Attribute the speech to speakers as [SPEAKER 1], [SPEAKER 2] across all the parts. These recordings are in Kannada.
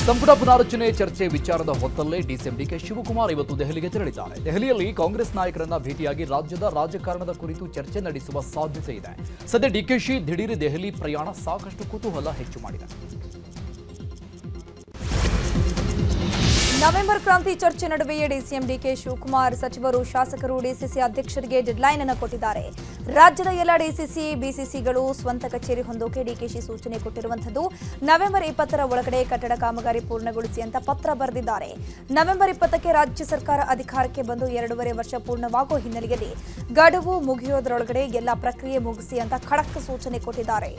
[SPEAKER 1] ಸಂಪುಟ ಪುನಾರಚನೆ ಚರ್ಚೆ ವಿಚಾರದ ಹೊತ್ತಲ್ಲೇ ಡಿಸಿಎಂ ಡಿಕೆ ಶಿವಕುಮಾರ್ ಇವತ್ತು ದೆಹಲಿಗೆ ತೆರಳಿದ್ದಾರೆ. ದೆಹಲಿಯಲ್ಲಿ ಕಾಂಗ್ರೆಸ್ ನಾಯಕರನ್ನ ಭೇಟಿಯಾಗಿ ರಾಜ್ಯದ ರಾಜಕಾರಣದ ಕುರಿತು ಚರ್ಚೆ ನಡೆಸುವ ಸಾಧ್ಯತೆ ಇದೆ. ಸದ್ಯ ಡಿಕೆಶಿ ದಿಢೀರ್ ದೆಹಲಿ ಪ್ರಯಾಣ ಸಾಕಷ್ಟು ಕುತೂಹಲ ಹೆಚ್ಚು ಮಾಡಿದೆ.
[SPEAKER 2] ನವೆಂಬರ್ ಕ್ರಾಂತಿ ಚರ್ಚೆ ನಡುವೆಯೇ ಡಿಸಿಎಂ ಡಿಕೆ ಶಿವಕುಮಾರ್ ಸಚಿವರು ಶಾಸಕರು ಡಿಸಿಸಿ ಅಧ್ಯಕ್ಷರಿಗೆ ಡೆಡ್ಲೈನ್ ಅನ್ನು ಕೊಟ್ಟಿದ್ದಾರೆ. ರಾಜ್ಯದ ಎಲ್ಲ ಡಿಸಿಸಿ ಬಿಸಿಸಿಗಳು ಸ್ವಂತ ಕಚೇರಿ ಹೊಂದೋಕೆ ಡಿಕೆಶಿ ಸೂಚನೆ ಕೊಟ್ಟಿರುವಂತದ್ದು. ನವೆಂಬರ್ 20ರ ಒಳಗಡೆ ಕಟ್ಟಡ ಕಾಮಗಾರಿ ಪೂರ್ಣಗೊಳಿಸಿ ಅಂತ ಪತ್ರ ಬರೆದಿದ್ದಾರೆ. ನವೆಂಬರ್ 20ಕ್ಕೆ ರಾಜ್ಯ ಸರ್ಕಾರ ಅಧಿಕಾರಕ್ಕೆ ಬಂದು 2.5 ವರ್ಷ ಪೂರ್ಣವಾಗುವ ಹಿನ್ನೆಲೆಯಲ್ಲಿ ಗಡುವು ಮುಗಿಯೋದರೊಳಗಡೆ ಎಲ್ಲ ಪ್ರಕ್ರಿಯೆ ಮುಗಿಸಿ ಅಂತ ಖಡಕ್ ಸೂಚನೆ ಕೊಟ್ಟಿದ್ದಾರೆ.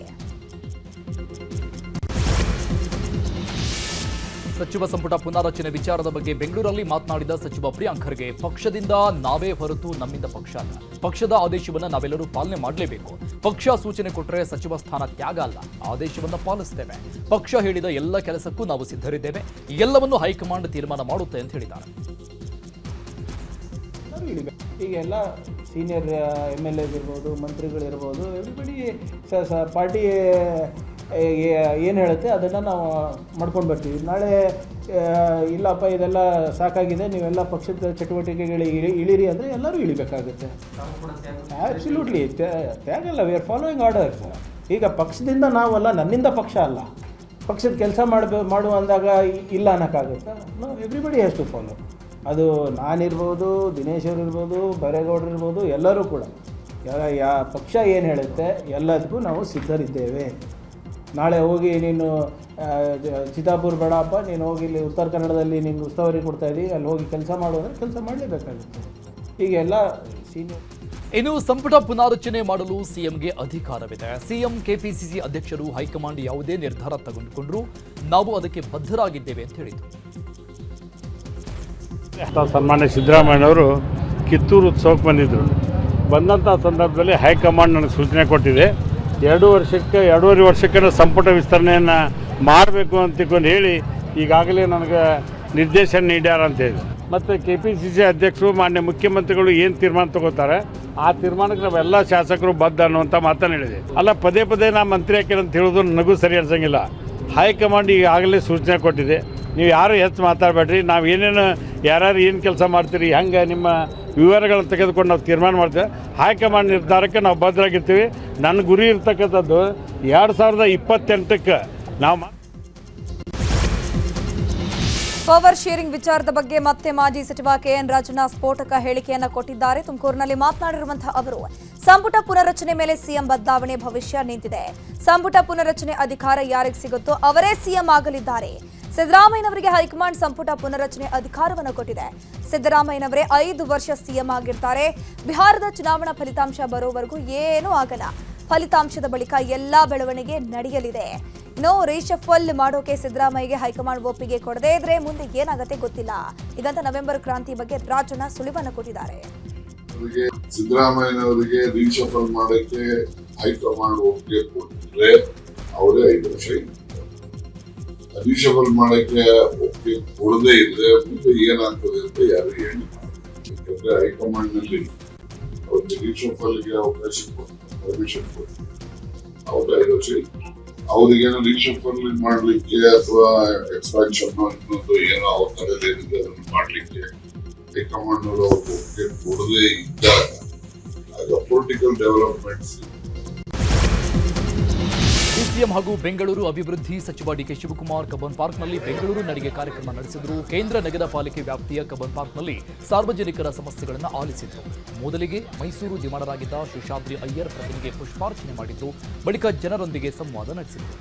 [SPEAKER 1] ಸಚಿವ ಸಂಪುಟ ಪುನಾರಚನೆ ವಿಚಾರದ ಬಗ್ಗೆ ಬೆಂಗಳೂರಲ್ಲಿ ಮಾತನಾಡಿದ ಸಚಿವ ಪ್ರಿಯಾಂಕ್ ಖರ್ಗೆ, ಪಕ್ಷದಿಂದ ನಾವೇ ಹೊರತು ನಮ್ಮಿಂದ ಪಕ್ಷ ಅಲ್ಲ. ಪಕ್ಷದ ಆದೇಶವನ್ನು ನಾವೆಲ್ಲರೂ ಪಾಲನೆ ಮಾಡಲೇಬೇಕು. ಪಕ್ಷ ಸೂಚನೆ ಕೊಟ್ಟರೆ ಸಚಿವ ಸ್ಥಾನ ತ್ಯಾಗ ಅಲ್ಲ, ಆದೇಶವನ್ನು ಪಾಲಿಸುತ್ತೇವೆ. ಪಕ್ಷ ಹೇಳಿದ ಎಲ್ಲ ಕೆಲಸಕ್ಕೂ ನಾವು ಸಿದ್ಧರಿದ್ದೇವೆ. ಎಲ್ಲವನ್ನು ಹೈಕಮಾಂಡ್ ತೀರ್ಮಾನ ಮಾಡುತ್ತೆ ಅಂತ ಹೇಳಿದ್ದಾರೆ.
[SPEAKER 3] ಈಗ ಎಲ್ಲ ಸೀನಿಯರ್ MLAs ಇರ್ಬೋದು, ಮಂತ್ರಿಗಳಿರ್ಬೋದು, ಎವ್ರಿಬಡಿ ಪಾರ್ಟಿ ಏನು ಹೇಳುತ್ತೆ ಅದನ್ನು ನಾವು ಮಾಡ್ಕೊಂಡು ಬರ್ತೀವಿ. ನಾಳೆ ಇಲ್ಲಪ್ಪ ಇದೆಲ್ಲ ಸಾಕಾಗಿದೆ, ನೀವೆಲ್ಲ ಪಕ್ಷದ ಚಟುವಟಿಕೆಗಳಿಗೆ ಇಳಿರಿ ಅಂದರೆ ಎಲ್ಲರೂ ಇಳಿಬೇಕಾಗುತ್ತೆ. ಆ್ಯಕ್ಚುಲ್ಯೂಟ್ಲಿ ತ್ಯಾಗಲ್ಲ, ವಿ ಆರ್ ಫಾಲೋಯಿಂಗ್ ಆರ್ಡರ್ಸ್. ಈಗ ಪಕ್ಷದಿಂದ ನಾವಲ್ಲ, ನನ್ನಿಂದ ಪಕ್ಷ ಅಲ್ಲ. ಪಕ್ಷದ ಕೆಲಸ ಮಾಡು ಅಂದಾಗ ಇಲ್ಲ ಅನ್ನೋಕ್ಕಾಗುತ್ತಾ? ನಾವು ಎವ್ರಿಬಡಿ ಹ್ಯಾಸ್ ಟು ಫಾಲೋ. ಅದು ನಾನಿರ್ಬೋದು, ದಿನೇಶ್ ಅವರು ಇರ್ಬೋದು, ಬೈರೇಗೌಡರು ಇರ್ಬೋದು, ಎಲ್ಲರೂ ಕೂಡ ಪಕ್ಷ ಏನು ಹೇಳುತ್ತೆ ಎಲ್ಲದಕ್ಕೂ ನಾವು ಸಿದ್ಧರಿದ್ದೇವೆ. ನಾಳೆ ಹೋಗಿ ನೀನು ಚಿತ್ತಾಪುರ ಬೇಡಪ್ಪ, ನೀನು ಹೋಗಿ ಇಲ್ಲಿ ಉತ್ತರ ಕನ್ನಡದಲ್ಲಿ ನೀನು ಉಸ್ತುವಾರಿ ಕೊಡ್ತಾಯಿದ್ದೀವಿ, ಅಲ್ಲಿ ಹೋಗಿ ಕೆಲಸ ಮಾಡೋದ್ರೆ ಕೆಲಸ ಮಾಡಲೇಬೇಕಾಗುತ್ತೆ. ಹೀಗೆಲ್ಲ ಸೀನಿಯರ್.
[SPEAKER 1] ಇನ್ನು ಸಂಪುಟ ಪುನಾರಚನೆ ಮಾಡಲು ಸಿಎಂಗೆ ಅಧಿಕಾರವಿದೆ. ಸಿಎಂ ಕೆಪಿಸಿಸಿ ಅಧ್ಯಕ್ಷರು ಹೈಕಮಾಂಡ್ ಯಾವುದೇ ನಿರ್ಧಾರ ತೆಗೆದುಕೊಂಡ್ರೂ ನಾವು ಅದಕ್ಕೆ ಬದ್ಧರಾಗಿದ್ದೇವೆ ಅಂತ ಹೇಳಿದರು.
[SPEAKER 4] ಸನ್ಮಾನ್ಯ ಸಿದ್ದರಾಮಯ್ಯನವರು ಕಿತ್ತೂರು ಉತ್ಸವಕ್ಕೆ ಬಂದಿದ್ದರು. ಬಂದಂಥ ಸಂದರ್ಭದಲ್ಲಿ ಹೈಕಮಾಂಡ್ ನನಗೆ ಸೂಚನೆ ಕೊಟ್ಟಿದೆ, 2.5 ವರ್ಷಕ್ಕೆ ಸಂಪುಟ ವಿಸ್ತರಣೆಯನ್ನು ಮಾಡಬೇಕು ಅಂತ ಹೇಳಿ ಈಗಾಗಲೇ ನನಗೆ ನಿರ್ದೇಶನ ನೀಡ್ಯಾರ ಅಂತ ಹೇಳಿ. ಮತ್ತು KPCC ಅಧ್ಯಕ್ಷರು ಮಾನ್ಯ ಮುಖ್ಯಮಂತ್ರಿಗಳು ಏನು ತೀರ್ಮಾನ ತಗೋತಾರೆ ಆ ತೀರ್ಮಾನಕ್ಕೆ ನಾವೆಲ್ಲ ಶಾಸಕರು ಬದ್ಧ ಅನ್ನುವಂಥ ಮಾತನ್ನು ಹೇಳಿದೆ. ಅಲ್ಲ, ಪದೇ ಪದೇ ನಾ ಮಂತ್ರಿ ಹಾಕಿರ ಅಂತ ಹೇಳೋದು ನನಗೂ ಸರಿ ಅನ್ಸಂಗಿಲ್ಲ. ಹೈಕಮಾಂಡ್ ಈಗಾಗಲೇ ಸೂಚನೆ ಕೊಟ್ಟಿದೆ, ನೀವು ಯಾರು ಹೆಚ್ಚು ಮಾತಾಡಬೇಡ್ರಿ, ನಾವು ಏನೇನು ಯಾರ್ಯಾರು ಏನು ಕೆಲಸ ಮಾಡ್ತೀರಿ, ಹೆಂಗೆ ನಿಮ್ಮ ವಿವರಗಳನ್ನು ತೆಗೆದುಕೊಂಡು ನಾವು ತೀರ್ಮಾನ ಮಾಡ್ತೇವೆ. ಹೈಕಮಾಂಡ್ ನಿರ್ಧಾರಕ್ಕೆ ನಾವು ಬದ್ಧರಾಗಿರ್ತೀವಿ. ನನ್ನ ಗುರಿ ಇರ್ತಕ್ಕಂಥದ್ದು 2028ಕ್ಕೆ ನಾವು
[SPEAKER 2] ಪವರ್ ಶೇರಿಂಗ್ ವಿಚಾರದ ಬಗ್ಗೆ ಮತ್ತೆ ಮಾಜಿ ಸಚಿವ KN ರಾಜಣ್ಣ ಸ್ಫೋಟಕ ಹೇಳಿಕೆಯನ್ನು ಕೊಟ್ಟಿದ್ದಾರೆ. ತುಮಕೂರಿನಲ್ಲಿ ಮಾತನಾಡಿರುವಂತಹ ಅವರು, ಸಂಪುಟ ಪುನರಚನೆ ಮೇಲೆ ಸಿಎಂ ಬದಲಾವಣೆ ಭವಿಷ್ಯ ನಿಂತಿದೆ. ಸಂಪುಟ ಪುನರಚನೆ ಅಧಿಕಾರ ಯಾರಿಗೆ ಸಿಗುತ್ತೋ ಅವರೇ ಸಿಎಂ ಆಗಲಿದ್ದಾರೆ. ಸಿದ್ದರಾಮಯ್ಯನವರಿಗೆ ಹೈಕಮಾಂಡ್ ಸಂಪುಟ ಪುನರಚನೆ ಅಧಿಕಾರವನ್ನು ಕೊಟ್ಟಿದೆ. ಸಿದ್ದರಾಮಯ್ಯನವರೇ 5 ವರ್ಷ ಸಿಎಂ ಆಗಿರ್ತಾರೆ. ಬಿಹಾರದ ಚುನಾವಣಾ ಫಲಿತಾಂಶ ಬರೋವರೆಗೂ ಏನೂ ಆಗಲ್ಲ. ಫಲಿತಾಂಶದ ಬಳಿಕ ಎಲ್ಲಾ ಬೆಳವಣಿಗೆ ನಡೆಯಲಿದೆ. ರೀಶಫಲ್ ಮಾಡೋಕೆ ಸಿದ್ದರಾಮಯ್ಯಗೆ ಹೈಕಮಾಂಡ್ ಒಪ್ಪಿಗೆ ಕೊಡದೇ ಇದ್ರೆ ಮುಂದೆ ಏನಾಗುತ್ತೆ ಗೊತ್ತಿಲ್ಲ. ಈಗಂತ ನವೆಂಬರ್ ಕ್ರಾಂತಿ ಬಗ್ಗೆ ರಾಜಣ್ಣ ಸುಳಿವನ್ನು ಕೊಟ್ಟಿದ್ದಾರೆ.
[SPEAKER 5] ಸಿದ್ದರಾಮಯ್ಯನವರಿಗೆ ರೀಶಫಲ್ ಮಾಡೋಕೆ ಹೈಕಮಾಂಡ್ ಒಪ್ಪಿಗೆ ಕೊಟ್ಟರೆ ಅವರೇ 5 ವರ್ಷ ರೀಶಫಲ್ ಮಾಡಕ್ಕೆ ಒಪ್ಪಿಗೆ ಕೊಡದೇ ಇದ್ರೆ ಮುಂದೆ ಏನಾಗ್ತದೆ ಅಂತ ಯಾರು ಹೇಳಿ. ಯಾಕಂದ್ರೆ ಹೈಕಮಾಂಡ್ ನಲ್ಲಿ ಅವ್ರಿಗೆ ರೀಶಫಲ್ಗೆ ಅವಕಾಶ ಪರ್ಮಿಷನ್ ಕೊಟ್ಟು ಅವ್ರ 5 ವರ್ಷ ಅವ್ರಿಗೇನೋ ರೀಶಫಲ್ ಮಾಡ್ಲಿಕ್ಕೆ ಅಥವಾ ಎಕ್ಸ್ಪಾನ್ಷನ್ ಅನ್ನೋದು ಏನೋ ಅವ್ರ ತಲೆಯಲ್ಲಿದೆ ಅದನ್ನು ಮಾಡ್ಲಿಕ್ಕೆ ಹೈಕಮಾಂಡ್ ಅವರು ಅವ್ರಿಗೆ ಒಪ್ಪಿಗೆ ಕೊಡದೇ ಇದ್ದಾಗ ಆಗ ಪೊಲಿಟಿಕಲ್ ಡೆವಲಪ್ಮೆಂಟ್ಸ್.
[SPEAKER 1] ಸಿಎಂ ಹಾಗೂ ಬೆಂಗಳೂರು ಅಭಿವೃದ್ಧಿ ಸಚಿವ ಡಿಕೆ ಶಿವಕುಮಾರ್ ಕಬ್ಬನ್ ಪಾರ್ಕ್ನಲ್ಲಿ ಬೆಂಗಳೂರು ನಡಿಗೆ ಕಾರ್ಯಕ್ರಮ ನಡೆಸಿದರು. ಕೇಂದ್ರ ನಗರ ಪಾಲಿಕೆ ವ್ಯಾಪ್ತಿಯ ಕಬ್ಬನ್ ಪಾರ್ಕ್ನಲ್ಲಿ ಸಾರ್ವಜನಿಕರ ಸಮಸ್ಯೆಗಳನ್ನು ಆಲಿಸಿದರು. ಮೊದಲಿಗೆ ಮೈಸೂರು ದಿವಾಣರಾಗಿದ್ದ ಶೇಷಾದ್ರಿ ಅಯ್ಯರ್ ಪ್ರತಿಮೆಗೆ ಪುಷ್ಪಾರ್ಚನೆ ಮಾಡಿದ್ರು. ಬಳಿಕ ಜನರೊಂದಿಗೆ ಸಂವಾದ ನಡೆಸಿದರು.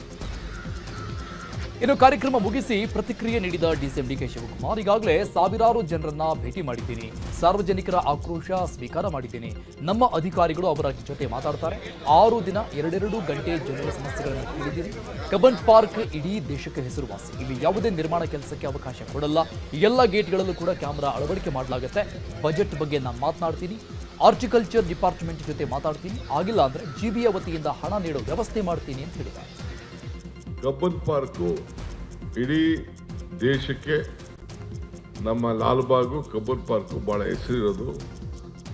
[SPEAKER 1] ಇನ್ನು ಕಾರ್ಯಕ್ರಮ ಮುಗಿಸಿ ಪ್ರತಿಕ್ರಿಯೆ ನೀಡಿದ ಡಿಸಿಎಂ ಡಿಕೆ ಶಿವಕುಮಾರ್, ಈಗಾಗಲೇ ಸಾವಿರಾರು ಜನರನ್ನ ಭೇಟಿ ಮಾಡಿದ್ದೀನಿ, ಸಾರ್ವಜನಿಕರ ಆಕ್ರೋಶ ಸ್ವೀಕಾರ ಮಾಡಿದ್ದೀನಿ. ನಮ್ಮ ಅಧಿಕಾರಿಗಳು ಅವರ ಜೊತೆ ಮಾತಾಡ್ತಾರೆ. 6 ದಿನ 2 ಗಂಟೆ ಜನರ ಸಮಸ್ಯೆಗಳನ್ನು ತಿಳಿದಿರಿ. ಕಬ್ಬನ್ ಪಾರ್ಕ್ ಇಡೀ ದೇಶಕ್ಕೆ ಹೆಸರುವಾಸಿ. ಇಲ್ಲಿ ಯಾವುದೇ ನಿರ್ಮಾಣ ಕೆಲಸಕ್ಕೆ ಅವಕಾಶ ಕೊಡಲ್ಲ. ಎಲ್ಲ ಗೇಟ್ಗಳಲ್ಲೂ ಕೂಡ ಕ್ಯಾಮೆರಾ ಅಳವಡಿಕೆ ಮಾಡಲಾಗುತ್ತೆ. ಬಜೆಟ್ ಬಗ್ಗೆ ನಾನು ಮಾತನಾಡ್ತೀನಿ, ಹಾರ್ಟಿಕಲ್ಚರ್ ಡಿಪಾರ್ಟ್ಮೆಂಟ್ ಜೊತೆ ಮಾತಾಡ್ತೀನಿ, ಆಗಿಲ್ಲ ಅಂದ್ರೆ GBA ವತಿಯಿಂದ ಹಣ ನೀಡೋ ವ್ಯವಸ್ಥೆ ಮಾಡ್ತೀನಿ ಅಂತ ಹೇಳಿದ್ದಾರೆ.
[SPEAKER 6] ಕಬ್ಬನ್ ಪಾರ್ಕು ಇಡೀ ದೇಶಕ್ಕೆ ನಮ್ಮ ಲಾಲ್ಬಾಗು ಕಬ್ಬನ್ ಪಾರ್ಕು ಭಾಳ ಹೆಸರಿರೋದು.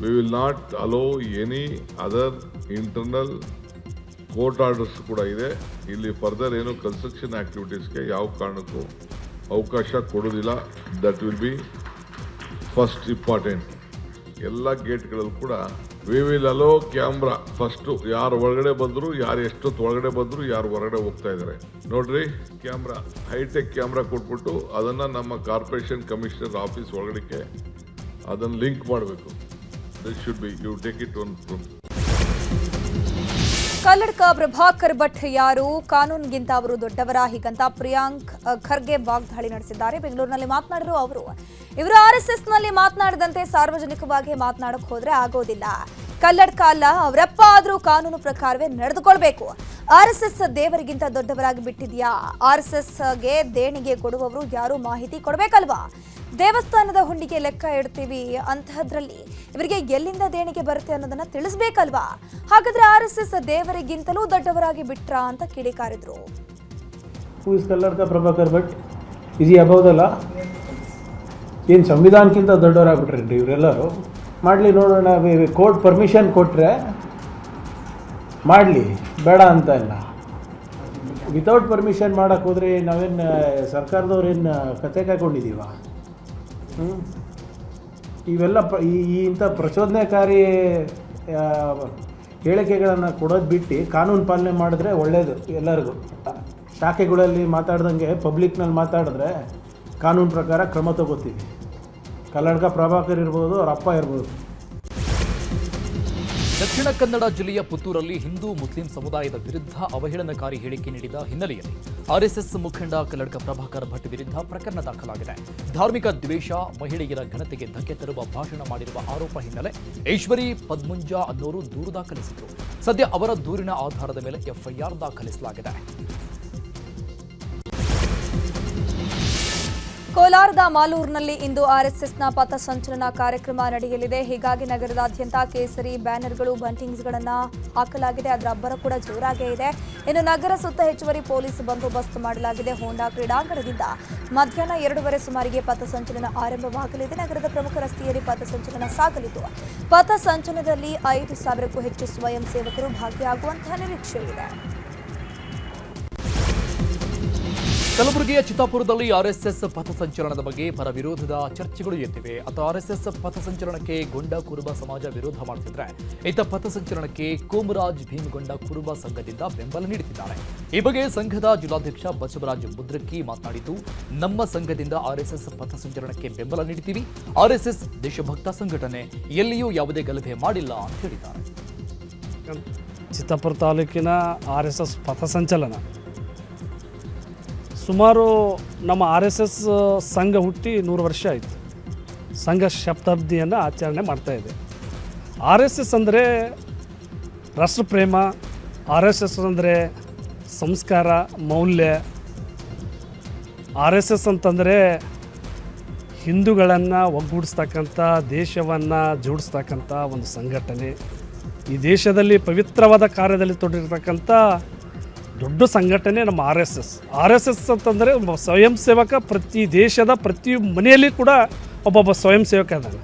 [SPEAKER 6] We will not allow any other internal court orders ಕೂಡ ಇದೆ. ಇಲ್ಲಿ ಫರ್ದರ್ ಏನು ಕನ್ಸ್ಟ್ರಕ್ಷನ್ ಆಕ್ಟಿವಿಟೀಸ್ಗೆ ಯಾವ ಕಾರಣಕ್ಕೂ ಅವಕಾಶ ಕೊಡೋದಿಲ್ಲ. That will be first important. ಎಲ್ಲ ಗೇಟ್ಗಳಲ್ಲೂ ಕೂಡ we will hello camera. First ಯಾರು ಒಳಗಡೆ ಬಂದರು, ಯಾರು ಎಷ್ಟೊತ್ತು ಒಳಗಡೆ ಬಂದರು, ಯಾರು ಹೊರಗಡೆ ಹೋಗ್ತಾ ಇದ್ದಾರೆ ನೋಡ್ರಿ. ಕ್ಯಾಮ್ರಾ, ಹೈಟೆಕ್ ಕ್ಯಾಮ್ರಾ ಕೊಟ್ಬಿಟ್ಟು ಅದನ್ನು ನಮ್ಮ ಕಾರ್ಪೊರೇಷನ್ ಕಮಿಷನರ್ ಆಫೀಸ್ ಒಳಗಡೆ ಅದನ್ನು ಲಿಂಕ್ ಮಾಡಬೇಕು. This should be you take it one from.
[SPEAKER 2] Kalladka Prabhakar Bhat ಯಾರು, ಕಾನೂನಿಗಿಂತ ಅವರು ದೊಡ್ಡವರ, ಹೀಗಂತ ಪ್ರಿಯಾಂಕ್ ಖರ್ಗೆ ವಾಗ್ದಾಳಿ ನಡೆಸಿದ್ದಾರೆ. ಬೆಂಗಳೂರಿನಲ್ಲಿ ಮಾತನಾಡಿರುವ ಅವರು, ಇವರು RSSನಲ್ಲಿ ಮಾತನಾಡದಂತೆ ಸಾರ್ವಜನಿಕವಾಗಿ ಮಾತನಾಡಕ್ಕೆ ಹೋದ್ರೆ ಆಗೋದಿಲ್ಲ. ಕಲ್ಲಡ್ಕ ಅಲ್ಲ, ಅವರಪ್ಪ ಆದ್ರೂ ಕಾನೂನು ಪ್ರಕಾರವೇ ನಡೆದುಕೊಳ್ಬೇಕು. RSS ದೇವರಿಗಿಂತ ದೊಡ್ಡವರಾಗಿ ಬಿಟ್ಟಿದ್ಯಾ? RSSಗೆ ದೇಣಿಗೆ ಕೊಡುವವರು ಯಾರು ಮಾಹಿತಿ ಕೊಡಬೇಕಲ್ವಾ? ದೇವಸ್ಥಾನದ ಹುಂಡಿಗೆ ಲೆಕ್ಕ ಇಡ್ತೀವಿ, ಅಂತಹದ್ರಲ್ಲಿ ಇವರಿಗೆ ಎಲ್ಲಿಂದ ದೇಣಿಗೆ ಬರುತ್ತೆ ಅನ್ನೋದನ್ನ ತಿಳಿಸ್ಬೇಕಲ್ವಾ? ಹಾಗಾದ್ರೆ RSS ದೇವರಿಗಿಂತಲೂ ದೊಡ್ಡವರಾಗಿ ಬಿಟ್ರಾ ಅಂತ ಕಿಡಿಕಾರಿದ್ರು.
[SPEAKER 3] Who is Kalladka Prabhakar Bhat? Is above the law? ಏನು ಸಂವಿಧಾನಕ್ಕಿಂತ ದೊಡ್ಡವರಾಗ್ಬಿಟ್ರಿ ಇವರೆಲ್ಲರೂ? ಮಾಡಲಿ ನೋಡೋಣ. ಕೋರ್ಟ್ ಪರ್ಮಿಷನ್ ಕೊಟ್ಟರೆ ಮಾಡಲಿ, ಬೇಡ ಅಂತ ಇಲ್ಲ. ವಿತೌಟ್ ಪರ್ಮಿಷನ್ ಮಾಡೋಕ್ಕೆ ಹೋದರೆ ನಾವೇನು ಸರ್ಕಾರದವ್ರೇನು ಕತೆ ಕಾಯ್ಕೊಂಡಿದ್ದೀವ? ಇವೆಲ್ಲ ಇಂಥ ಪ್ರಚೋದನೆಕಾರಿ ಹೇಳಿಕೆಗಳನ್ನು ಕೊಡೋದು ಬಿಟ್ಟು ಕಾನೂನು ಪಾಲನೆ ಮಾಡಿದ್ರೆ ಒಳ್ಳೆಯದು ಎಲ್ಲರಿಗೂ. ಶಾಖೆಗಳಲ್ಲಿ ಮಾತಾಡ್ದಂಗೆ ಪಬ್ಲಿಕ್ನಲ್ಲಿ ಮಾತಾಡಿದ್ರೆ ಕಾನೂನು ಪ್ರಕಾರ ಕ್ರಮ ತಗೋತೀವಿ. ಕಲ್ಲಡ್ಕ ಪ್ರಭಾಕರ್ ಇರ್ಬೋದು, ಅವ್ರ ಅಪ್ಪ ಇರ್ಬೋದು.
[SPEAKER 1] ದಕ್ಷಿಣ ಕನ್ನಡ ಜಿಲ್ಲೆಯ ಪುತ್ತೂರಲ್ಲಿ ಹಿಂದೂ ಮುಸ್ಲಿಂ ಸಮುದಾಯದ ವಿರುದ್ಧ ಅವಹೇಳನಕಾರಿ ಹೇಳಿಕೆ ನೀಡಿದ ಹಿನ್ನೆಲೆಯಲ್ಲಿ RSS ಮುಖಂಡ ಕಲ್ಲಡ್ಕ ಪ್ರಭಾಕರ್ ಭಟ್ ವಿರುದ್ಧ ಪ್ರಕರಣ ದಾಖಲಾಗಿದೆ. ಧಾರ್ಮಿಕ ದ್ವೇಷ, ಮಹಿಳೆಯರ ಘನತೆಗೆ ಧಕ್ಕೆ ತರುವ ಭಾಷಣ ಮಾಡಿರುವ ಆರೋಪ ಹಿನ್ನೆಲೆ ಈಶ್ವರಿ ಪದ್ಮುಂಜಾ ಅನ್ನೋರು ದೂರು ದಾಖಲಿಸಿದರು. ಸದ್ಯ ಅವರ ದೂರಿನ ಆಧಾರದ ಮೇಲೆ FIR ದಾಖಲಿಸಲಾಗಿದೆ.
[SPEAKER 2] ಕೋಲಾರದ ಮಾಲೂರಿನಲ್ಲಿ ಇಂದು RSSನ ಪಥಸಂಚಲನ ಕಾರ್ಯಕ್ರಮ ನಡೆಯಲಿದೆ. ಹೀಗಾಗಿ ನಗರದಾದ್ಯಂತ ಕೇಸರಿ ಬ್ಯಾನರ್ಗಳು, ಬಂಟಿಂಗ್ಸ್ಗಳನ್ನು ಹಾಕಲಾಗಿದೆ. ಅದರ ಅಬ್ಬರ ಕೂಡ ಜೋರಾಗೇ ಇದೆ. ಇನ್ನು ನಗರ ಸುತ್ತ ಹೆಚ್ಚುವರಿ ಪೊಲೀಸ್ ಬಂದೋಬಸ್ತ್ ಮಾಡಲಾಗಿದೆ. ಹೋಂಡಾ ಕ್ರೀಡಾಂಗಣದಿಂದ ಮಧ್ಯಾಹ್ನ 2:30 ಸುಮಾರಿಗೆ ಪಥಸಂಚಲನ ಆರಂಭವಾಗಲಿದೆ. ನಗರದ ಪ್ರಮುಖ ರಸ್ತೆಯಲ್ಲಿ ಪಥಸಂಚಲನ ಸಾಗಲಿದ್ದು, ಪಥಸಂಚಲನದಲ್ಲಿ 5,000ಕ್ಕೂ ಹೆಚ್ಚು ಸ್ವಯಂ ಸೇವಕರು ಭಾಗಿಯಾಗುವಂತಹ ನಿರೀಕ್ಷೆ ಇದೆ.
[SPEAKER 1] ಕಲಬುರಗಿಯ ಚಿತ್ತಾಪುರದಲ್ಲಿ RSS ಪಥಸಂಚಲನದ ಬಗ್ಗೆ ಪರ ವಿರೋಧದ ಚರ್ಚೆಗಳು ಎದ್ದಿವೆ. ಅಥವಾ RSS ಪಥಸಂಚಲನಕ್ಕೆ ಗೊಂಡ ಕುರುಬ ಸಮಾಜ ವಿರೋಧ ಮಾಡುತ್ತಿದ್ರೆ, ಇತ್ತ ಪಥಸಂಚಲನಕ್ಕೆ ಕೋಮರಾಜ್ ಭೀಮಗೊಂಡ ಕುರುಬ ಸಂಘದಿಂದ ಬೆಂಬಲ ನೀಡುತ್ತಿದ್ದಾರೆ. ಈ ಬಗ್ಗೆ ಸಂಘದ ಜಿಲ್ಲಾಧ್ಯಕ್ಷ ಬಸವರಾಜ್ ಮುದ್ರಕ್ಕಿ ಮಾತನಾಡಿದ್ದು, ನಮ್ಮ ಸಂಘದಿಂದ RSS ಪಥಸಂಚಲನಕ್ಕೆ ಬೆಂಬಲ ನೀಡುತ್ತೀವಿ. RSS ದೇಶಭಕ್ತ ಸಂಘಟನೆ, ಎಲ್ಲಿಯೂ ಯಾವುದೇ ಗಲಭೆ ಮಾಡಿಲ್ಲ ಅಂತ ಹೇಳಿದ್ದಾರೆ.
[SPEAKER 7] ಚಿತ್ತಾಪುರ ತಾಲೂಕಿನ RSS ಪಥಸಂಚಲನ ಸುಮಾರು ನಮ್ಮ RSS ಸಂಘ ಹುಟ್ಟಿ 100 ವರ್ಷ ಆಯಿತು. ಸಂಘ ಶತಾಬ್ದಿಯನ್ನು ಆಚರಣೆ ಮಾಡ್ತಾಯಿದೆ. RSS ಅಂದರೆ ರಾಷ್ಟ್ರಪ್ರೇಮ, RSS ಅಂದರೆ ಸಂಸ್ಕಾರ, ಮೌಲ್ಯ. RSS ಅಂತಂದರೆ ಹಿಂದೂಗಳನ್ನು ಒಗ್ಗೂಡಿಸ್ತಕ್ಕಂಥ, ದೇಶವನ್ನು ಜೋಡಿಸ್ತಕ್ಕಂಥ ಒಂದು ಸಂಘಟನೆ. ಈ ದೇಶದಲ್ಲಿ ಪವಿತ್ರವಾದ ಕಾರ್ಯದಲ್ಲಿ ತೊಡಗಿರ್ತಕ್ಕಂಥ ದೊಡ್ಡ ಸಂಘಟನೆ ನಮ್ಮ RSS ಅಂತಂದರೆ ಒಬ್ಬ ಸ್ವಯಂ ಸೇವಕ. ಪ್ರತಿ ದೇಶದ ಪ್ರತಿ ಮನೆಯಲ್ಲಿ ಕೂಡ ಒಬ್ಬೊಬ್ಬ ಸ್ವಯಂ ಸೇವಕ ಇದ್ದಾನೆ.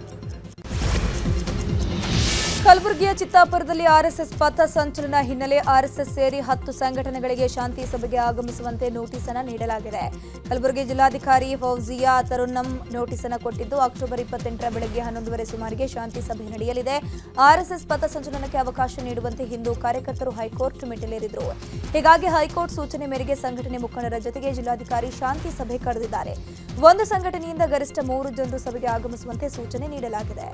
[SPEAKER 2] ಕಲಬುರಗಿಯ ಚಿತ್ತಾಪುರದಲ್ಲಿ RSS ಪಥ ಸಂಚಲನ ಹಿನ್ನೆಲೆ RSS ಸೇರಿ 10 ಸಂಘಟನೆಗಳಿಗೆ ಶಾಂತಿ ಸಭೆಗೆ ಆಗಮಿಸುವಂತೆ ನೋಟಿಸ್ ಅನ್ನು ನೀಡಲಾಗಿದೆ. ಕಲಬುರಗಿ ಜಿಲ್ಲಾಧಿಕಾರಿ ಫೌಜಿಯಾ ತರುನ್ನಂ ನೋಟಿಸ್ ಅನ್ನು ಕೊಟ್ಟಿದ್ದು, ಅಕ್ಟೋಬರ್ 28ರ ಬೆಳಗ್ಗೆ 11:30 ಸುಮಾರಿಗೆ ಶಾಂತಿ ಸಭೆ ನಡೆಯಲಿದೆ. RSS ಪಥ ಸಂಚಲನಕ್ಕೆ ಅವಕಾಶ ನೀಡುವಂತೆ ಹಿಂದೂ ಕಾರ್ಯಕರ್ತರು ಹೈಕೋರ್ಟ್ ಮೆಟ್ಟಿಲೇರಿದ್ರು. ಹೀಗಾಗಿ ಹೈಕೋರ್ಟ್ ಸೂಚನೆ ಮೇರೆಗೆ ಸಂಘಟನೆ ಮುಖಂಡರ ಜೊತೆಗೆ ಜಿಲ್ಲಾಧಿಕಾರಿ ಶಾಂತಿ ಸಭೆ ಕರೆದಿದ್ದಾರೆ. ಒಂದು ಸಂಘಟನೆಯಿಂದ ಗರಿಷ್ಠ 3 ಜನರು ಸಭೆಗೆ ಆಗಮಿಸುವಂತೆ ಸೂಚನೆ ನೀಡಲಾಗಿದೆ.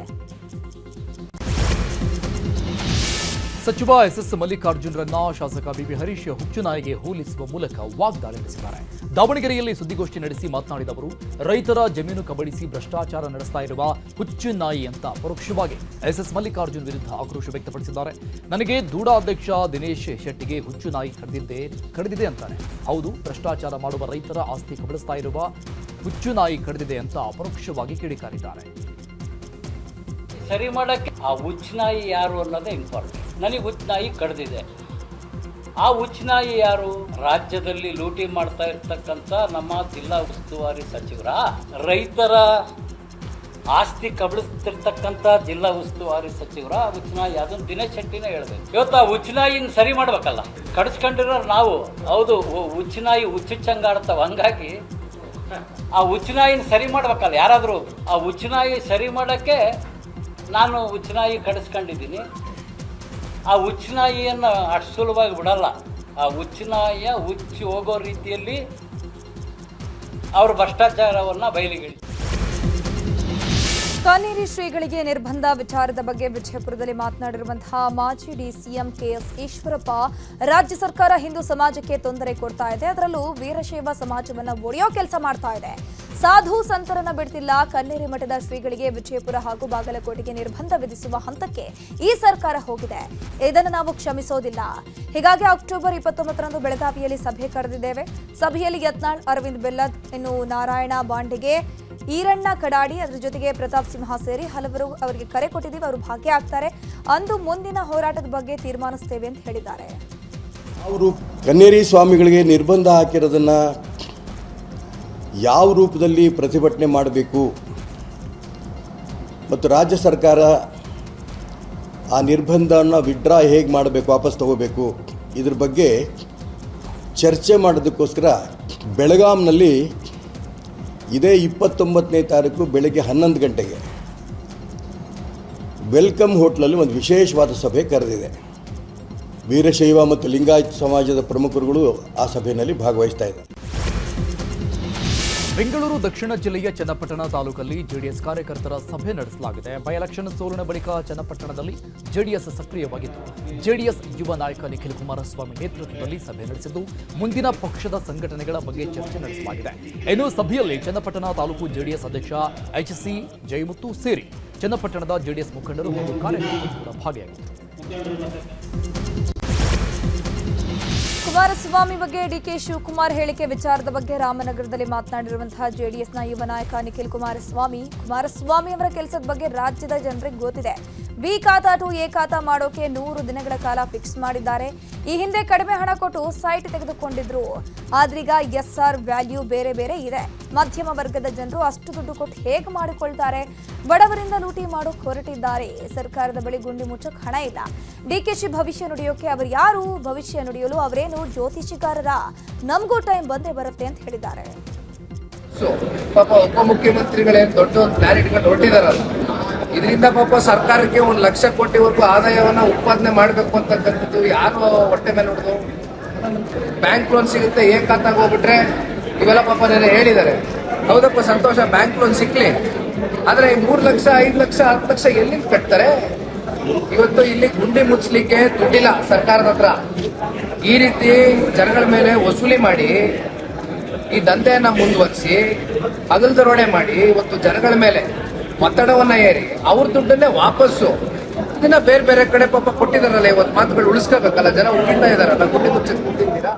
[SPEAKER 1] ಸಚಿವ SS ಮಲ್ಲಿಕಾರ್ಜುನರನ್ನ ಶಾಸಕ ಬಿಬಿ ಹರೀಶ್ ಹುಚ್ಚುನಾಯಿಗೆ ಹೋಲಿಸುವ ಮೂಲಕ ವಾಗ್ದಾಳಿ ನಡೆಸಿದ್ದಾರೆ. ದಾವಣಗೆರೆಯಲ್ಲಿ ಸುದ್ದಿಗೋಷ್ಠಿ ನಡೆಸಿ ಮಾತನಾಡಿದ ಅವರು, ರೈತರ ಜಮೀನು ಕಬಳಿಸಿ ಭ್ರಷ್ಟಾಚಾರ ನಡೆಸ್ತಾ ಇರುವ ಹುಚ್ಚುನಾಯಿ ಅಂತ ಪರೋಕ್ಷವಾಗಿ SS ಮಲ್ಲಿಕಾರ್ಜುನ್ ವಿರುದ್ಧ ಆಕ್ರೋಶ ವ್ಯಕ್ತಪಡಿಸಿದ್ದಾರೆ. ನನಗೆ ದೂಡಾಧ್ಯಕ್ಷ ದಿನೇಶ್ ಶೆಟ್ಟಿಗೆ ಹುಚ್ಚುನಾಯಿ ಕಡಿದಿದೆ ಅಂತಾನೆ. ಹೌದು, ಭ್ರಷ್ಟಾಚಾರ ಮಾಡುವ ರೈತರ ಆಸ್ತಿ ಕಬಳಿಸ್ತಾ ಇರುವ ಹುಚ್ಚುನಾಯಿ ಕಡಿದಿದೆ ಅಂತ ಪರೋಕ್ಷವಾಗಿ ಕಿಡಿಕಾರಿದ್ದಾರೆ.
[SPEAKER 8] ಸರಿ ಮಾಡೋಕ್ಕೆ ಆ ಹುಚ್ಚನಾಯಿ ಯಾರು ಅನ್ನೋದೇ ಇಂಪಾರ್ಟೆಂಟ್. ನನಗೆ ಹುಚ್ಚನಾಯಿ ಕಡ್ದಿದೆ. ಆ ಹುಚ್ಚನಾಯಿ ಯಾರು? ರಾಜ್ಯದಲ್ಲಿ ಲೂಟಿ ಮಾಡ್ತಾ ಇರ್ತಕ್ಕಂಥ ನಮ್ಮ ಜಿಲ್ಲಾ ಉಸ್ತುವಾರಿ ಸಚಿವರ, ರೈತರ ಆಸ್ತಿ ಕಬಳಿಸ್ತಿರ್ತಕ್ಕಂಥ ಜಿಲ್ಲಾ ಉಸ್ತುವಾರಿ ಸಚಿವರ ಹುಚ್ಚನಾಯಿ. ಅದನ್ನು ದಿನೇಶ್ ಶೆಟ್ಟಿನೇ ಹೇಳ್ಬೇಕು. ಇವತ್ತು ಆ ಹುಚ್ಚನಾಯಿನ ಸರಿ ಮಾಡ್ಬೇಕಲ್ಲ. ಕಡಿಸ್ಕೊಂಡಿರೋರು ನಾವು. ಹೌದು, ಹುಚ್ಚನಾಯಿ ಹುಚ್ಚುಚ್ಚಂಗಾಡ್ತಾವ. ಹಂಗಾಗಿ ಆ ಉಚ್ಚನಾಯಿನ ಸರಿ ಮಾಡ್ಬೇಕಲ್ಲ ಯಾರಾದರೂ. ಆ ಉಚ್ಚನಾಯಿ ಸರಿ ಮಾಡೋಕ್ಕೆ ನಾನು ಉಚ್ಚನಾಯಿ ಕಡಿಸ್ಕೊಂಡಿದ್ದೀನಿ. ಆ ಉಚ್ಚನಾಯಿಯನ್ನು ಅಷ್ಟು ಸುಲಭವಾಗಿ ಬಿಡಲ್ಲ. ಆ ಉಚ್ಚನಾಯಿಯ ಹುಚ್ಚಿ ಹೋಗೋ ರೀತಿಯಲ್ಲಿ ಅವರು ಭ್ರಷ್ಟಾಚಾರವನ್ನು ಬಯಲಿಗಿಳಿ.
[SPEAKER 2] ಕಾನೇರಿ ಶ್ರೀಗಳಿಗೆ ನಿರ್ಬಂಧ ವಿಚಾರದ ಬಗ್ಗೆ ವಿಜಯಪುರದಲ್ಲಿ ಮಾತನಾಡಿರುವಂತಹ ಮಾಜಿ ಡಿಸಿಎಂ ಕೆಎಸ್ ಈಶ್ವರಪ್ಪ, ರಾಜ್ಯ ಸರ್ಕಾರ ಹಿಂದೂ ಸಮಾಜಕ್ಕೆ ತೊಂದರೆ ಕೊಡ್ತಾ ಇದೆ, ಅದರಲ್ಲೂ ವೀರಶೈವ ಸಮಾಜವನ್ನ ಒಡೆಯೋ ಕೆಲಸ ಮಾಡ್ತಾ ಇದೆ. ಸಾಧು ಸಂತರನ್ನ ಬಿಡ್ತಿಲ್ಲ. ಕನ್ನೇರಿ ಮಠದ ಶ್ರೀಗಳಿಗೆ ವಿಜಯಪುರ ಹಾಗೂ ಬಾಗಲಕೋಟೆಗೆ ನಿರ್ಬಂಧ ವಿಧಿಸುವ ಹಂತಕ್ಕೆ ಈ ಸರ್ಕಾರ ಹೋಗಿದೆ. ಇದನ್ನು ನಾವು ಕ್ಷಮಿಸೋದಿಲ್ಲ. ಹೀಗಾಗಿ ಅಕ್ಟೋಬರ್ 29ರಂದು ಬೆಳಗಾವಿಯಲ್ಲಿ ಸಭೆ ಕರೆದಿದ್ದೇವೆ. ಸಭೆಯಲ್ಲಿ ಯತ್ನಾಳ್, ಅರವಿಂದ್ ಬೆಲ್ಲದ್, ಇನ್ನು ನಾರಾಯಣ ಬಾಂಡೆಗೆ, ಈರಣ್ಣ ಕಡಾಡಿ, ಅದರ ಜೊತೆಗೆ ಪ್ರತಾಪ್ ಸಿಂಹ ಸೇರಿ ಹಲವರು ಅವರಿಗೆ ಕರೆ ಕೊಟ್ಟಿದ್ದೀವಿ. ಅವರು ಭಾಗಿಯಾಗ್ತಾರೆ. ಅಂದು ಮುಂದಿನ ಹೋರಾಟದ ಬಗ್ಗೆ ತೀರ್ಮಾನಿಸ್ತೇವೆ ಅಂತ ಹೇಳಿದ್ದಾರೆ.
[SPEAKER 9] ಅವರು ಕನ್ನೇರಿ ಸ್ವಾಮಿಗಳಿಗೆ ನಿರ್ಬಂಧ ಹಾಕಿರೋದನ್ನ ಯಾವ ರೂಪದಲ್ಲಿ ಪ್ರತಿಭಟನೆ ಮಾಡಬೇಕು ಮತ್ತು ರಾಜ್ಯ ಸರ್ಕಾರ ಆ ನಿರ್ಬಂಧವನ್ನು ವಿಡ್ರಾ ಹೇಗೆ ಮಾಡಬೇಕು, ವಾಪಸ್ ತಗೋಬೇಕು, ಇದ್ರ ಬಗ್ಗೆ ಚರ್ಚೆ ಮಾಡೋದಕ್ಕೋಸ್ಕರ ಬೆಳಗಾಂನಲ್ಲಿ ಇದೇ 29ನೇ ತಾರೀಕು ಬೆಳಗ್ಗೆ 11 ಗಂಟೆಗೆ ವೆಲ್ಕಮ್ ಹೋಟ್ಲಲ್ಲಿ ಒಂದು ವಿಶೇಷವಾದ ಸಭೆ ಕರೆದಿದೆ. ವೀರಶೈವ ಮತ್ತು ಲಿಂಗಾಯತ ಸಮಾಜದ ಪ್ರಮುಖರುಗಳು ಆ ಸಭೆಯಲ್ಲಿ ಭಾಗವಹಿಸ್ತಾ ಇದ್ದಾರೆ.
[SPEAKER 1] ಬೆಂಗಳೂರು ದಕ್ಷಿಣ ಜಿಲ್ಲೆಯ ಚನ್ನಪಟ್ಟಣ ತಾಲೂಕಲ್ಲಿ ಜೆಡಿಎಸ್ ಕಾರ್ಯಕರ್ತರ ಸಭೆ ನಡೆಸಲಾಗಿದೆ. ಬೈ ಎಲೆಕ್ಷನ್ ಸೋಲಿನ ಬಳಿಕ ಚನ್ನಪಟ್ಟಣದಲ್ಲಿ ಜೆಡಿಎಸ್ ಸಕ್ರಿಯವಾಗಿತ್ತು. ಜೆಡಿಎಸ್ ಯುವ ನಾಯಕ ನಿಖಿಲ್ ಕುಮಾರಸ್ವಾಮಿ ನೇತೃತ್ವದಲ್ಲಿ ಸಭೆ ನಡೆಸಿದ್ದು ಮುಂದಿನ ಪಕ್ಷದ ಸಂಘಟನೆಗಳ ಬಗ್ಗೆ ಚರ್ಚೆ ನಡೆಸಲಾಗಿದೆ. ಇನ್ನು ಸಭೆಯಲ್ಲಿ ಚನ್ನಪಟ್ಟಣ ತಾಲೂಕು ಜೆಡಿಎಸ್ ಅಧ್ಯಕ್ಷ ಎಚ್.ಸಿ. ಜಯಮುತ್ತು ಸೇರಿ ಚನ್ನಪಟ್ಟಣದ ಜೆಡಿಎಸ್ ಮುಖಂಡರು ಹಾಗೂ ಕಾರ್ಯಕರ್ತರು ಕೂಡ ಭಾಗಿಯಾಗಿದ್ದರು.
[SPEAKER 2] ಕುಮಾರಸ್ವಾಮಿ ಬಗ್ಗೆ ಡಿಕೆ ಶಿವಕುಮಾರ್ ಹೇಳಿಕೆ ವಿಚಾರದ ಬಗ್ಗೆ ರಾಮನಗರದಲ್ಲಿ ಮಾತನಾಡಿರುವಂತಹ ಜೆಡಿಎಸ್ನ ಯುವ ನಾಯಕ ನಿಖಿಲ್ ಕುಮಾರಸ್ವಾಮಿ ಅವರ ಕೆಲಸದ ಬಗ್ಗೆ ರಾಜ್ಯದ ಜನರಿಗೆ ಗೊತ್ತಿದೆ. ಬಿ ಖಾತಾ ಟು ಎ ಖಾತಾ ಮಾಡೋಕೆ 100 ದಿನಗಳ ಕಾಲ ಫಿಕ್ಸ್ ಮಾಡಿದ್ದಾರೆ. ಈ ಹಿಂದೆ ಕಡಿಮೆ ಹಣ ಕೊಟ್ಟು ಸೈಟ್ ತೆಗೆದುಕೊಂಡಿದ್ರು. ಆದ್ರೀಗ ಎಸ್ಆರ್ ವ್ಯಾಲ್ಯೂ ಬೇರೆ ಬೇರೆ ಇದೆ. ಮಧ್ಯಮ ವರ್ಗದ ಜನರು ಅಷ್ಟು ದುಡ್ಡು ಕೊಟ್ಟು ಹೇಗೆ ಮಾಡಿಕೊಳ್ತಾರೆ? ಬಡವರಿಂದ ಲೂಟಿ ಮಾಡೋಕೆ ಹೊರಟಿದ್ದಾರೆ. ಸರ್ಕಾರದ ಬಳಿ ಗುಂಡಿ ಮುಚ್ಚೋಕೆ ಹಣ ಇಲ್ಲ. ಡಿಕೆಶಿ ಭವಿಷ್ಯ ನುಡಿಯೋಕೆ ಅವರು ಯಾರು? ಭವಿಷ್ಯ ನುಡಿಯಲು ಅವರೇನು ಜ್ಯೋತಿಷಿಗಾರರ? ನಮಗೂ ಟೈಮ್ ಬಂದೇ ಬರುತ್ತೆ ಅಂತ ಹೇಳಿದ್ದಾರೆ.
[SPEAKER 10] ಪಾಪ ಉಪಮುಖ್ಯಮಂತ್ರಿಗಳೇನು ದೊಡ್ಡ ಪ್ಲಾನ್ ಇಟ್ಕೊಂಡು ಹೊರಟಿದಾರಲ್ಲ, ಇದರಿಂದ ಪಾಪ ಸರ್ಕಾರಕ್ಕೆ 1 ಲಕ್ಷ ಕೋಟಿವರೆಗೂ ಆದಾಯವನ್ನ ಉತ್ಪಾದನೆ ಮಾಡಬೇಕು ಅಂತಕ್ಕಂಥದ್ದು ಯಾರು ಹೊಟ್ಟೆ ಮೇಲೆ ಹೊಡೆದು? ಬ್ಯಾಂಕ್ ಲೋನ್ ಸಿಗುತ್ತೆ, ಖಾತಾಗ ಹೋಗ್ಬಿಟ್ರೆ ಇವೆಲ್ಲ ಪಾಪ ನೆನೆ ಹೇಳಿದ್ದಾರೆ. ಹೌದಪ್ಪ, ಸಂತೋಷ, ಬ್ಯಾಂಕ್ ಲೋನ್ ಸಿಕ್ಲಿ. ಆದ್ರೆ 3 ಲಕ್ಷ 5 ಲಕ್ಷ 10 ಲಕ್ಷ ಎಲ್ಲಿಂದ ಕಟ್ತಾರೆ? ಇವತ್ತು ಇಲ್ಲಿ ಗುಂಡಿ ಮುಚ್ಚಲಿಕ್ಕೆ ದುಡ್ಡಿಲ್ಲ ಸರ್ಕಾರದ ಹತ್ರ. ಈ ರೀತಿ ಜನಗಳ ಮೇಲೆ ವಸೂಲಿ ಮಾಡಿ ಈ ದಂಧೆಯನ್ನ ಮುಂದುವರಿಸಿ ಹಗಲು ದರೋಡೆ ಮಾಡಿ ಇವತ್ತು ಜನಗಳ ಮೇಲೆ ಒತ್ತಡವನ್ನ ಏರಿ ಅವ್ರ ದುಡ್ಡನ್ನೇ ವಾಪಸ್ಸು ಇದನ್ನ ಬೇರೆ ಬೇರೆ ಕಡೆ ಪಾಪ ಕೊಟ್ಟಿದಾರಲ್ಲ. ಇವತ್ತು ಮಾತುಗಳು ಉಳಿಸ್ಕೋಬೇಕಲ್ಲ, ಜನ ಉಳಿತಾ ಇದಾರಲ್ಲ, ಗುಂಡಿ ಮುಚ್ಚಿ ಕೂತಿದ್ದೀರಾ?